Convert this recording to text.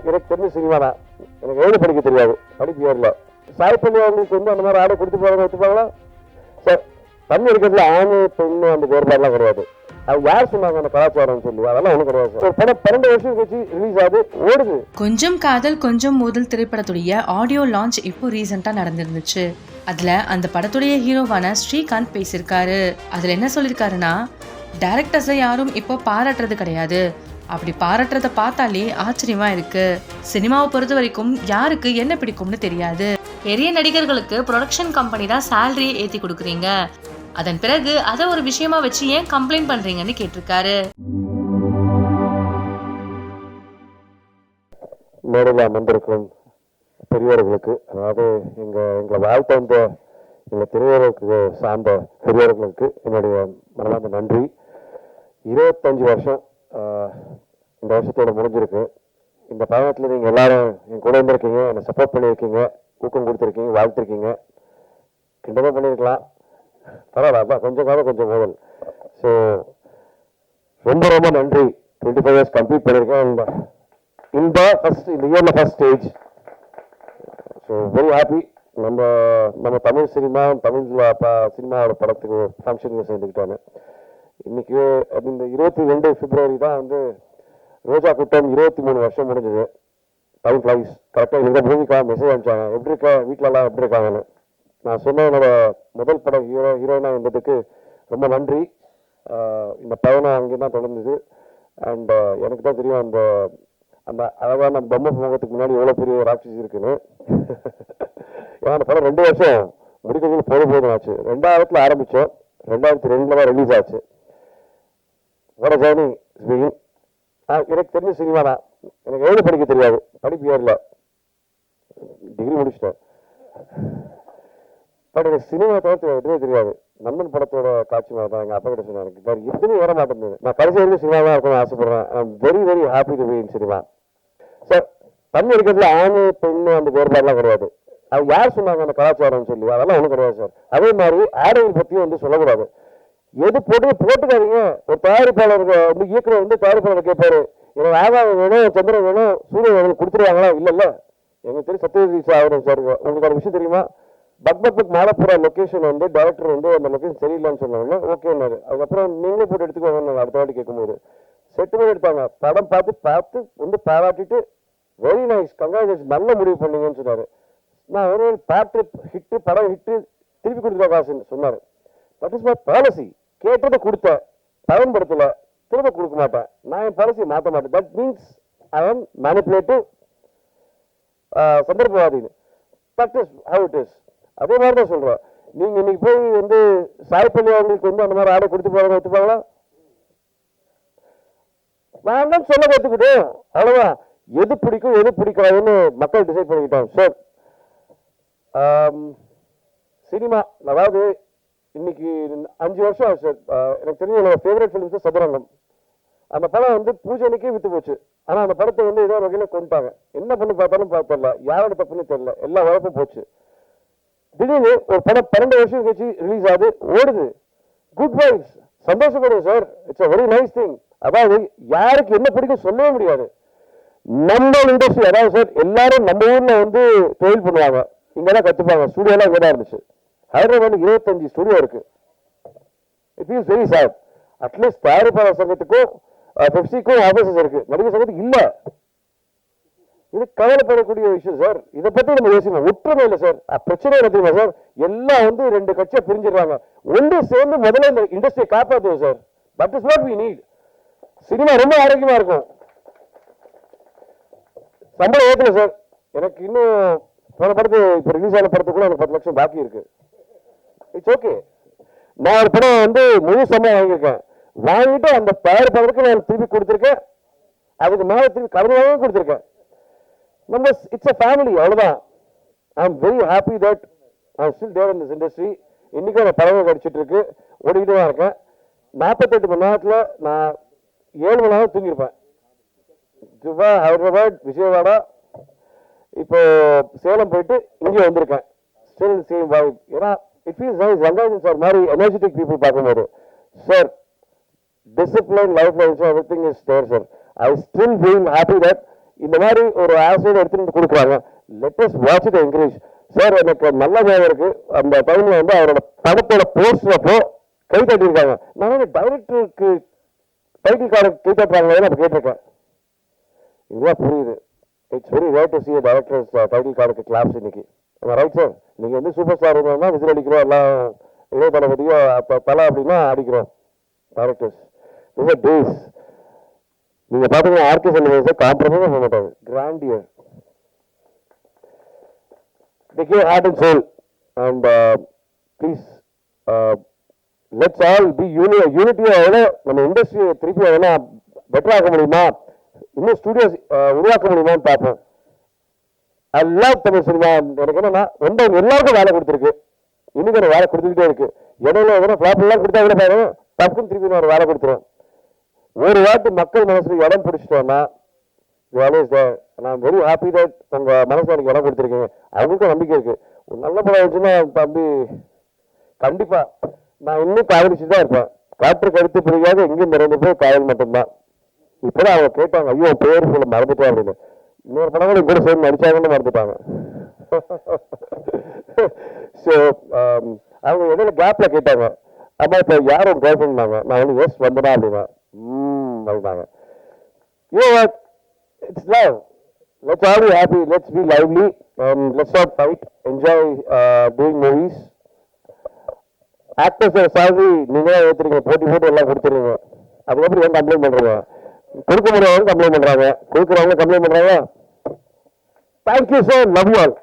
எனக்கு தெரிஞ்ச சினிமா தான். எனக்கு எழுத படிக்க தெரியாது, படிப்பு ஏறல. சாய் பள்ளி அவங்களுக்கு வந்து அந்த மாதிரி ஆடை கொடுத்து போகிறாங்க வச்சுப்பாங்களா சார்? தண்ணி எடுக்கிறதுல ஆணு பெண்ணு அந்த வேறுபாடுலாம் கிடையாது. அது யார் சொன்னாங்க அந்த கலாச்சாரம் சொல்லி? அதெல்லாம் ஒன்றும் கிடையாது சார். ஒரு படம் 12 வருஷம் கழிச்சு ரிலீஸ் ஆகுது, ஓடுது. கொஞ்சம் காதல் கொஞ்சம் மோதல் திரைப்படத்துடைய ஆடியோ லான்ச் இப்போ ரீசெண்டா நடந்திருந்துச்சு. அதுல அந்த படத்துடைய ஹீரோவான ஸ்ரீகாந்த் பேசியிருக்காரு. அதுல என்ன சொல்லியிருக்காருன்னா, டைரக்டர்ஸை யாரும் இப்போ பாராட்டுறது கிடையாது, அப்படி பாராட்டுறத பார்த்தாலே ஆச்சரியமா இருக்கு. சினிமாவை பொறுத்த வரைக்கும் யாருக்கு என்ன பிடிக்கும்னு தெரியாது. பெரிய நடிகர்களுக்கு ப்ரொடக்ஷன் கம்பெனி தான் சேலரியை ஏற்றி கொடுக்குறீங்க, அதன் பிறகு அதை ஒரு விஷயமா வச்சு ஏன் கம்ப்ளைண்ட் பண்றீங்கன்னு கேட்டிருக்காரு. மேடையில் அமர்ந்திருக்கும் பெரியவர்களுக்கு, அதாவது எங்களை வாழ்த்த வந்த எங்கள் திருவர்களுக்கு சார்ந்த பெரியவர்களுக்கு என்னுடைய மனமார்ந்த நன்றி. 25 வருஷம் இந்த வருஷத்தோட முடிஞ்சிருக்கு. இந்த பயணத்தில் நீங்கள் எல்லாரும் என் கூட இருந்திருக்கீங்க, என்னை சப்போர்ட் பண்ணியிருக்கீங்க, ஊக்கம் கொடுத்துருக்கீங்க, வாழ்த்துருக்கீங்க. கிண்டமாக பண்ணியிருக்கலாம், பரவாயில்ல, கொஞ்சம் காலம் கொஞ்சம் மோதல். ஸோ ரொம்ப ரொம்ப நன்றி. 25 இயர்ஸ் கம்ப்ளீட் பண்ணியிருக்கேன் இந்த இயரில் first stage. So very happy. நம்ம தமிழ் சினிமா, தமிழ் சினிமாவோட படத்துக்கு ஃபங்க்ஷனுக்கு சேர்ந்துக்கிட்டாங்க. இன்னைக்கு இந்த 22 பிப்ரவரி தான் வந்து ரோஜா கூட்டம் 23 வருஷம் முடிஞ்சது. Time flies. கரெக்டாக இந்த பூமிக்கா மெசேஜ் அனுப்பிச்சாங்க, எப்படி இருக்கா, வீட்டிலலாம் எப்படி இருக்காங்கன்னு. நான் சொன்ன என்னோட முதல் படம் ஹீரோயினா இருந்ததுக்கு ரொம்ப நன்றி. இந்த பயணம் அங்கே தான் தொடர்ந்தது. அண்ட் எனக்கு தான் தெரியும் அந்த அந்த அழகான பொம்மை முகத்துக்கு முன்னாடி எவ்வளோ பெரிய ராட்சசி இருக்குன்னு. ஏன்னா அந்த படம் 2 வருஷம் முடிக்கிறதுக்கு போதும் ஆச்சு. 2000 ஆரம்பித்தோம், 2002 தான் ரிலீஸ் ஆச்சு. வட ஜேர்னி ஸ்பீக்கிங். எனக்கு தெரிஞ்ச சினிமா தான். எனக்கு எழுத படிக்க தெரியாது, படிப்பு ஏறல, டிகிரி முடிச்சிட்டேன். பட் எனக்கு சினிமா தவிர்த்து எதுவுமே தெரியாது. நண்பன் படத்தோட காட்சி மாதிரி தான் எங்கள் அப்பா கிட்ட சொன்னாங்க, எனக்கு வேறு எதுவுமே ஏற மாட்டேங்குது. நான் கடைசி வரைக்கும் சினிமா தான் இருக்கணும்னு ஆசைப்படுறேன். I'm very very happy to be in cinema. Sir, தண்ணி எடுக்கிறதுல ஆணு பெண்ணு அந்த வேறுபாடுலாம் கிடையாது. அது யார் சொன்னாங்க அந்த கலாச்சாரம் சொல்லி? அதெல்லாம் ஒன்றும் கிடையாது சார். அதே மாதிரி ஆடைகள் பற்றியும் வந்து சொல்லக்கூடாது. எது போட்டுக்காதீங்க. ஒரு தயாரிப்பாளர் வந்து இயக்குனர் வந்து தயாரிப்பாளர் கேட்பாரு, எனக்கு ஆகாயம் வேணும், சந்திரன் வேணும், சூரியன் வேணும், கொடுத்துருவாங்களா? இல்லைல்ல. எங்களுக்கு தெரியும் சத்யஜித் ஆகணும் சார். உங்களுக்கு ஒரு விஷயம் தெரியுமா? பக் மாலப்புரா லொக்கேஷன் வந்து டைரக்டர் வந்து அந்த லொக்கேஷன் சரியில்லைன்னு சொன்னாங்க. ஓகேன்னாரு. அதுக்கப்புறம் நீங்களே போட்டு எடுத்துக்கோங்க. அடுத்த வாட்டி கேட்கும்போது செட்டுமே எடுத்தாங்க. படம் பார்த்து வந்து பாராட்டிட்டு வெரி நைஸ், கங்க்ராச்சுலேஷன், நல்ல முடிவு பண்ணீங்கன்னு சொன்னார். நான் ஒரு பாட்டு ஹிட்டு, படம் ஹிட்டு, திருப்பி கொடுத்துருவா காசுன்னு சொன்னார். That is my policy. கேட்டதை கொடுத்தேன், பயன்படுத்தலை, திரும்ப கொடுக்க மாட்டேன். நான் என் பாலிசியை மாற்ற மாட்டேன். That means I am manipulative, சந்தர்ப்பவாதின்னு. That is how it is. அதே மாதிரி தான் சொல்கிறேன். நீங்கள் இன்னைக்கு போய் வந்து சாய் பள்ளி அவங்களுக்கு வந்து அந்த மாதிரி ஆடை கொடுத்து போகிறாங்க வச்சுப்பாங்களா? நான் தான் சொல்ல கற்றுக்கிட்டேன், அவ்வளோதான். எது பிடிக்கும் எது பிடிக்காதுன்னு மக்கள் டிசைட் பண்ணிக்கிட்டோம் சார். சினிமா, அதாவது இன்னைக்கு 5 வருஷம் ஆச்சு சார். எனக்கு தெரிஞ்ச என்னோட ஃபேவரட் ஃபிலிம்ஸ் சதுரங்கம். அந்த படம் வந்து பூஜைக்கே வித்து போச்சு. ஆனால் அந்த படத்தை வந்து ஏதோ வகையில் கொண்டுட்டாங்க. என்ன பண்ணி பார்த்தாலும் பார்த்தல, யாரோட தப்புன்னு தெரியல, எல்லா உழைப்பும் போச்சு. திடீர்னு ஒரு படம் 12 வருஷம் கழிச்சு ரிலீஸ் ஆகுது, ஓடுது. குட் வைப்ஸ், சந்தோஷப்படுது sir. It's a very nice thing. அதாவது யாருக்கு என்ன பிடிக்கும் சொல்லவே முடியாது. நம்ம இண்டஸ்ட்ரி, அதாவது சார் எல்லாரும் நம்ம ஊர்ல வந்து தொழில் பண்ணுவாங்க, இங்கதான் கத்துப்பாங்க. ஸ்டுடியோலாம் இங்கே தான் இருந்துச்சு. ஹைதராபாத் 25 ஸ்டுடியோ இருக்கு. It is very sad. At least தயாரிப்பாளர் சங்கத்துக்கும் பெப்சிக்கும் ஆபீசஸ் இருக்கு, நடிகர் சங்கத்துக்கு இல்ல. இது கவலைப்படக்கூடிய விஷயம் சார். இதை பத்தி நம்ம யோசிக்கணும். ஒற்றுமை இல்லை சார். பிரச்சனை என்ன தெரியுமா சார்? எல்லாம் வந்து 2 கட்சியை பிரிஞ்சிடறாங்க. ஒன்று சேர்ந்து முதல்ல இந்த இண்டஸ்ட்ரியை காப்பாற்றுவோம் sir. That is what we need. Cinema ரொம்ப ஆரோக்கியமா இருக்கும். சம்பளம் ஏற்றல சார். எனக்கு இன்னும் போன படத்து இப்போ ரிலீஸ் ஆன படத்துக்கு கூட எனக்கு 10 லட்சம் பாக்கி இருக்கு. It's okay. நான் ஒரு படம் வந்து முழு சம்பளம் வாங்கியிருக்கேன். வாங்கிட்டு அந்த தயாரிப்பாளருக்கு நான் திருப்பி கொடுத்துருக்கேன். அதுக்கு மேலே திருப்பி கவலையாகவும் கொடுத்துருக்கேன். நம்ம இட்ஸ் அ ஃபேமிலி, அவ்வளோதான். I am very happy that I am still there in this industry. இன்றைக்கும் அந்த படங்கள் கிடைச்சிட்டு இருக்கு, ஓடிக்கிட்டு தான் இருக்கேன். 48 மணி நேரத்தில் நான் 7 மணி நேரம் தூங்கியிருப்பேன். ஜுவா, ஹைதராபாத், விஜயவாடா, இப்போ சேலம் போயிட்டு இங்கே வந்திருக்கேன். Still same vibe. ஏன்னா it feels nice. Rangarajan sir மாதிரி எனர்ஜெட்டிக் பீப்புள் பார்க்கும்போது sir, discipline, life life, everything is there sir. I still feel happy that இந்த மாதிரி ஒரு ஆசிரியர் எடுத்துட்டு கொடுக்குறாங்க. Latest watch it encourage. Sir எனக்கு நல்ல ஞாபகம் இருக்கு, அந்த டைம்ல வந்து அவரோட படத்தோட போஸ்டரப்போ கை தட்டியிருக்காங்க. நான் டைரக்டருக்கு டைட்டில் கார்டு கை தட்டுறாங்களே நான் கேட்டிருக்கேன். இதுதான் புரியுது. It's very rare to see a director's title கார்டுக்கு கிளாப்ஸ் இன்னைக்கு. ரைட் சார், நீங்க வந்து சூப்பர் ஸ்டார் இருந்தா விசில் அடிக்கிறோம், எல்லாம் இளைய தளபதியோ தலை அப்படின்னா அடிக்கிறோம். டைரக்டர்ஸ் டேஸ் நீங்க பாத்தீங்கன்னா ஆர்கே சன்னிவேசம் காம்ப்ரமைஸ் பண்ண மாட்டாங்க. Grandeur they give heart and soul and please let's all be unity. நம்ம இண்டஸ்ட்ரியை திருப்பி எதனா பெட்டர் ஆக்க முடியுமா, இன்னும் ஸ்டுடியோஸ் உருவாக்க முடியுமான்னு பார்ப்போம். I love Tamil cinema. எனக்கு என்னன்னா ரொம்ப எல்லாருக்கும் வேலை கொடுத்துருக்கு, இன்னைக்கு ஒரு வேலை கொடுத்துக்கிட்டே இருக்கு. இடையில எதனா ஃபிளாப் எல்லாம் கொடுத்தா கூட பாருங்க, டக்குன்னு திருப்பி ஒரு வேலை கொடுத்துருவோம். ஒரு வாட்டி மக்கள் மனசுல இடம் பிடிச்சிட்டோம்னா நான் வெரி ஹாப்பி தட் உங்க மனசுல எனக்கு இடம் கொடுத்துருக்கீங்க. அவங்களுக்கும் நம்பிக்கை இருக்கு. ஒரு நல்ல படம் வச்சுன்னா தம்பி கண்டிப்பா நான் இன்னும் காதலிச்சு தான் இருப்பேன். காற்று கருத்து புரியாத எங்கேயும் நிறைந்த போய் காதல் மட்டும்தான். இப்பதான் அவங்க கேட்டாங்க, ஐயோ பேர் சொல்ல மறந்துட்டேன் அப்படின்னு. இன்னொரு படங்களும் கூட சேர்ந்து நடிச்சாங்கன்னு மறந்துட்டாங்க. ஸோ அவங்க இடையில கேப்ல கேட்டாங்க, அம்மா இப்போ யாரும் கேர்ள் ஃப்ரெண்ட்னாங்க. நான் வந்து எஸ் வந்தனா அப்படின்னா அப்படின்னாங்க. It's love. Let's all be happy. Let's be lively. Let's not fight. Enjoy doing movies. Actors salary நீங்களே ஏற்றுறீங்க, போட்டு எல்லாம் கொடுத்துருங்க. அதுக்கப்புறம் ஏன் கம்ப்ளைண்ட் பண்றீங்க? கொடுக்க முடியாதவங்க கம்ப்ளைண்ட் பண்றாங்க, கொடுக்குறவங்க கம்ப்ளைண்ட் பண்றாங்க. Thank you sir, love you all.